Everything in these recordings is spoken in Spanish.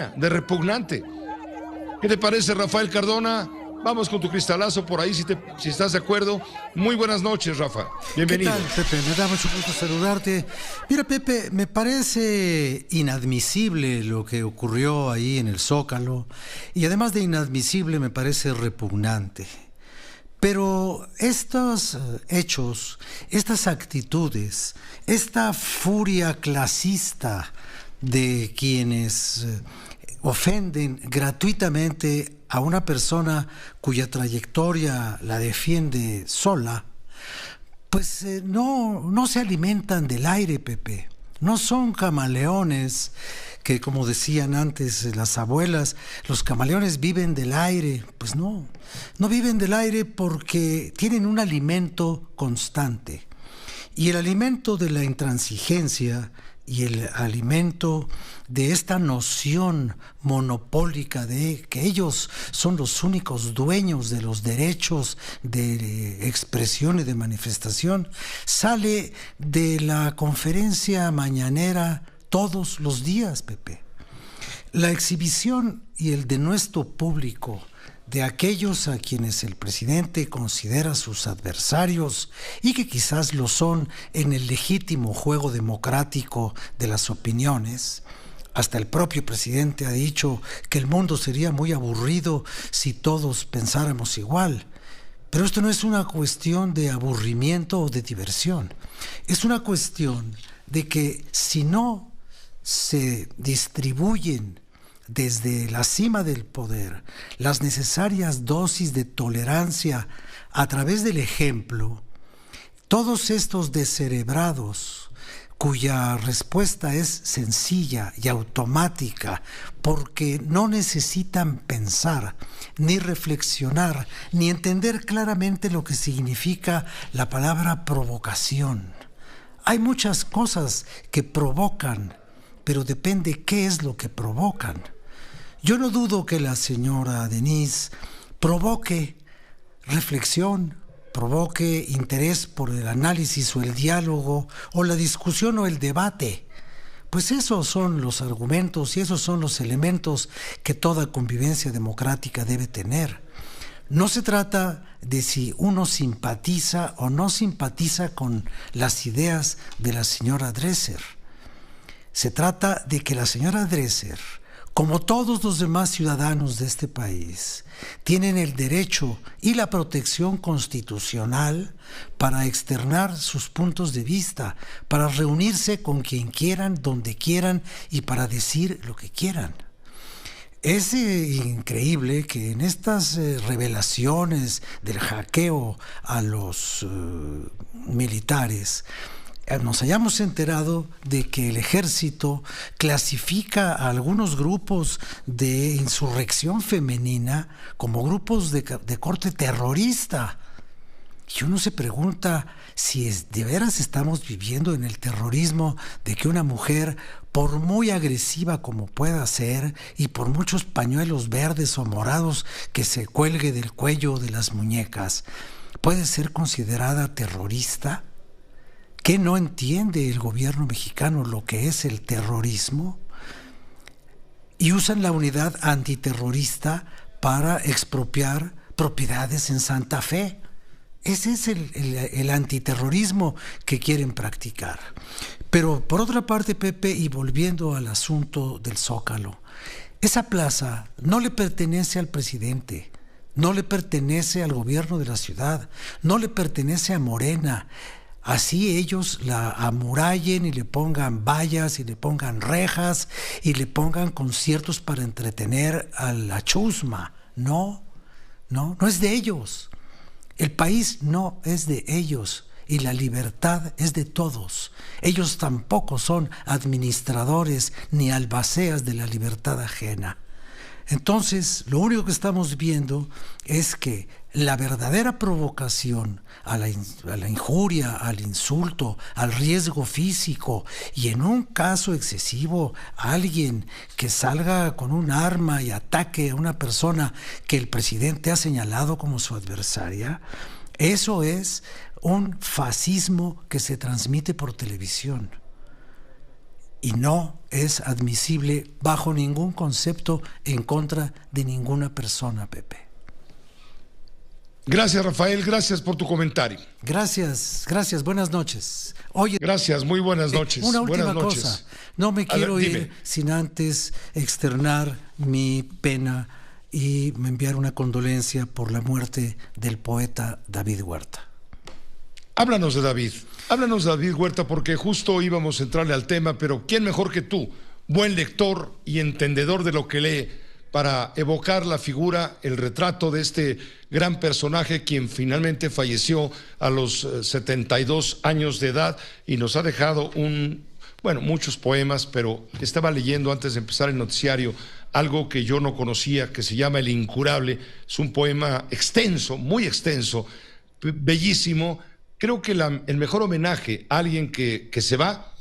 extraña, de repugnante. ¿Qué te parece, Rafael Cardona? Vamos con tu cristalazo por ahí, si estás de acuerdo. Muy buenas noches, Rafa. Bienvenido. ¿Qué tal, Pepe? Me da mucho gusto saludarte. Mira, Pepe, me parece inadmisible lo que ocurrió ahí en el Zócalo. Y además de inadmisible, me parece repugnante. Pero estos hechos, estas actitudes, esta furia clasista de quienes ofenden gratuitamente a una persona cuya trayectoria la defiende sola, pues no se alimentan del aire, Pepe. No son camaleones que, como decían antes las abuelas, los camaleones viven del aire. Pues no viven del aire porque tienen un alimento constante. Y el alimento de la intransigencia y el alimento de esta noción monopólica de que ellos son los únicos dueños de los derechos de expresión y de manifestación, sale de la conferencia mañanera todos los días, Pepe. La exhibición y el denuesto público de aquellos a quienes el presidente considera sus adversarios y que quizás lo son en el legítimo juego democrático de las opiniones. Hasta el propio presidente ha dicho que el mundo sería muy aburrido si todos pensáramos igual. Pero esto no es una cuestión de aburrimiento o de diversión. Es una cuestión de que si no se distribuyen desde la cima del poder las necesarias dosis de tolerancia a través del ejemplo, todos estos descerebrados cuya respuesta es sencilla y automática porque no necesitan pensar, ni reflexionar, ni entender claramente lo que significa la palabra provocación. Hay muchas cosas que provocan, pero depende qué es lo que provocan. Yo no dudo que la señora Denise provoque reflexión, provoque interés por el análisis o el diálogo o la discusión o el debate. Pues esos son los argumentos y esos son los elementos que toda convivencia democrática debe tener. No se trata de si uno simpatiza o no simpatiza con las ideas de la señora Dresser. Se trata de que la señora Dresser, como todos los demás ciudadanos de este país, tienen el derecho y la protección constitucional para externar sus puntos de vista, para reunirse con quien quieran, donde quieran y para decir lo que quieran. Es increíble que en estas revelaciones del hackeo a los militares nos hayamos enterado de que el ejército clasifica a algunos grupos de insurrección femenina como grupos de corte terrorista. Y uno se pregunta si de veras estamos viviendo en el terrorismo de que una mujer, por muy agresiva como pueda ser y por muchos pañuelos verdes o morados que se cuelgue del cuello de las muñecas, puede ser considerada terrorista. ¿Qué no entiende el gobierno mexicano lo que es el terrorismo? Y usan la unidad antiterrorista para expropiar propiedades en Santa Fe. Ese es el antiterrorismo que quieren practicar. Pero por otra parte, Pepe, y volviendo al asunto del Zócalo, esa plaza no le pertenece al presidente, no le pertenece al gobierno de la ciudad, no le pertenece a Morena. Así ellos la amurallen y le pongan vallas y le pongan rejas y le pongan conciertos para entretener a la chusma. No es de ellos. El país no es de ellos y la libertad es de todos. Ellos tampoco son administradores ni albaceas de la libertad ajena. Entonces, lo único que estamos viendo es que la verdadera provocación a la injuria, al insulto, al riesgo físico y en un caso excesivo a alguien que salga con un arma y ataque a una persona que el presidente ha señalado como su adversaria, eso es un fascismo que se transmite por televisión. y no es admisible bajo ningún concepto en contra de ninguna persona, Pepe. Gracias, Rafael, gracias por tu comentario. Gracias, buenas noches. Oye, gracias, muy buenas noches. Una última buenas noches. cosa, no me quiero ir dime. sin antes externar mi pena y enviar una condolencia por la muerte del poeta David Huerta. Háblanos de David Huerta, porque justo íbamos a entrarle al tema, pero ¿quién mejor que tú, buen lector y entendedor de lo que lee, para evocar la figura, el retrato de este gran personaje, quien finalmente falleció a los 72 años de edad y nos ha dejado muchos poemas, pero estaba leyendo antes de empezar el noticiario algo que yo no conocía, que se llama El Incurable. Es un poema extenso, muy extenso, bellísimo. Creo que el mejor homenaje a alguien que se va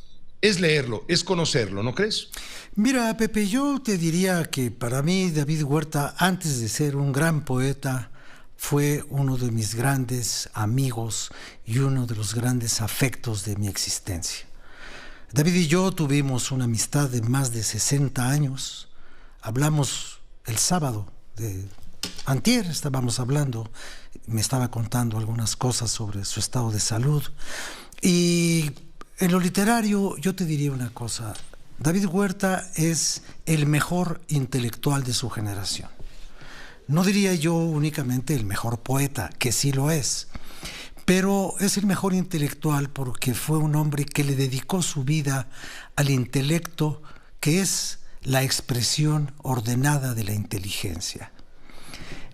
es leerlo, es conocerlo, ¿no crees? Mira, Pepe, yo te diría que para mí David Huerta, antes de ser un gran poeta, fue uno de mis grandes amigos y uno de los grandes afectos de mi existencia. David y yo tuvimos una amistad de más de 60 años. Hablamos el sábado, antier estábamos hablando, me estaba contando algunas cosas sobre su estado de salud. Y en lo literario yo te diría una cosa: David Huerta es el mejor intelectual de su generación. No diría yo únicamente el mejor poeta, que sí lo es, pero es el mejor intelectual porque fue un hombre que le dedicó su vida al intelecto, que es la expresión ordenada de la inteligencia.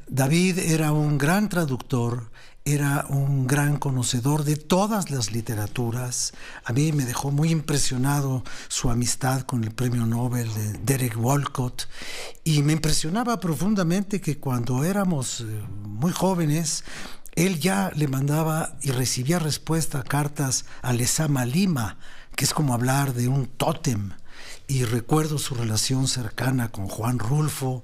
David era un gran traductor, era un gran conocedor de todas las literaturas. A mí me dejó muy impresionado su amistad con el premio Nobel de Derek Walcott, y me impresionaba profundamente que cuando éramos muy jóvenes, él ya le mandaba y recibía respuesta a cartas a Lezama Lima, que es como hablar de un tótem. Y recuerdo su relación cercana con Juan Rulfo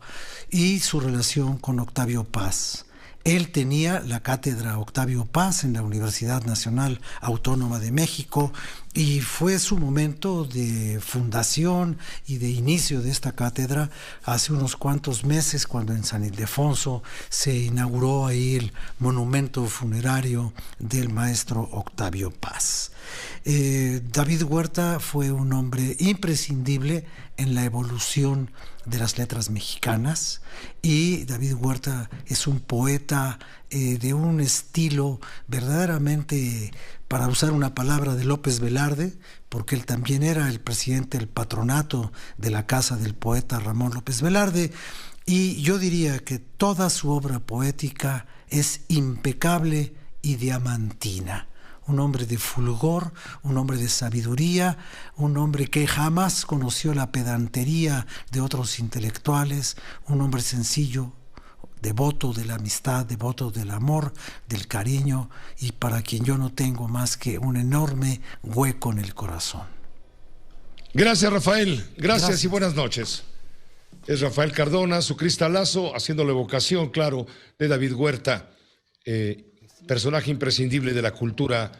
y su relación con Octavio Paz. Él tenía la cátedra Octavio Paz en la Universidad Nacional Autónoma de México, y fue su momento de fundación y de inicio de esta cátedra hace unos cuantos meses, cuando en San Ildefonso se inauguró ahí el monumento funerario del maestro Octavio Paz. David Huerta fue un hombre imprescindible en la evolución de las letras mexicanas, y David Huerta es un poeta de un estilo verdaderamente, para usar una palabra de López Velarde, porque él también era el presidente del patronato de la casa del poeta Ramón López Velarde, y yo diría que toda su obra poética es impecable y diamantina. Un hombre de fulgor, un hombre de sabiduría, un hombre que jamás conoció la pedantería de otros intelectuales, un hombre sencillo, devoto de la amistad, devoto del amor, del cariño, y para quien yo no tengo más que un enorme hueco en el corazón. Gracias, Rafael. Gracias y buenas noches. Es Rafael Cardona, su cristalazo, haciendo la evocación, claro, de David Huerta, personaje imprescindible de la cultura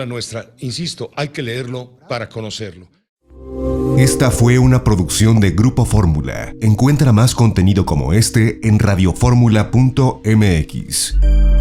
nuestra. Insisto, hay que leerlo para conocerlo. Esta fue una producción de Grupo Fórmula. Encuentra más contenido como este en radioformula.mx.